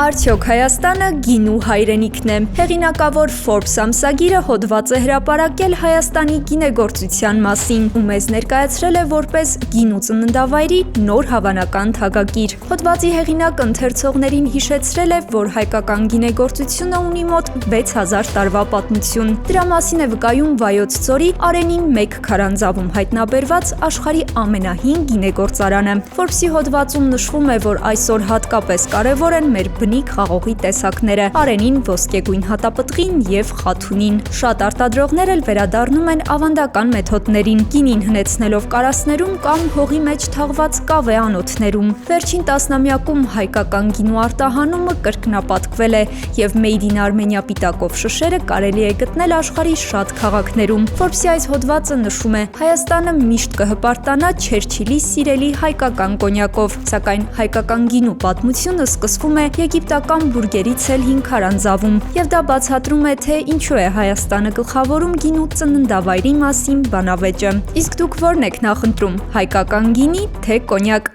Արդյոք Հայաստանը գինու հայրենիքն է։ Հեղինակավոր Forbes ամսագիրը հոդված է հրապարակել Հայաստանի գինեգործության մասին ու մեզ ներկայացրել է որպես գինու ծննդավայրի նոր հավանական թագագիր։ Հոդվածի հեղինակը ընթերցողներին հիշեցրել է, որ հայկական գինեգործությունը ունի մոտ 6000 տարվա պատմություն։ Դրա մասին է վկայում Վայոց ձորի Արենին 1 քարանձավում հայտնաբերված աշխարհի ամենահին գինեգործարանը։ Forbes-ի հոդվածում նշվում է, որ այսօր հատկապես կարևոր են մեր բնիկ խաղողի տեսակները՝ արենին, ոսկեգույն հատապտղին և խաթունին։ Շատ արտադրողներ էլ վերադառնում են ավանդական մեթոդներին՝ գինին հնեցնելով կարասներում կամ հողի մեջ թաղված կավե անոթներում։ Վերջին տասնամյակում հայկական գինու արտահանումը կրկնապատկվել է և Made in Armenia պիտակով շշերը կարելի է գտնել աշխարհի շատ քաղաքներում։ Forbes-ի այս հոդվածը նշում է. Հայաստանը միշտ կհպարտանա Չերչիլի սիրելի հայկական կոնյակով, սակայն հայկական գինու պատմությունը սկսվում է եգիպտական բուրգերից էլ հին քարանձավում, և դա բացատրում է, թե ինչու է Հայաստանը գլխավորում գինու ծննդավայրի մասին բանավեճը։ Իսկ դուք ո՞րն եք նախընտրում՝ հայկական գինի, թե կոնյակ։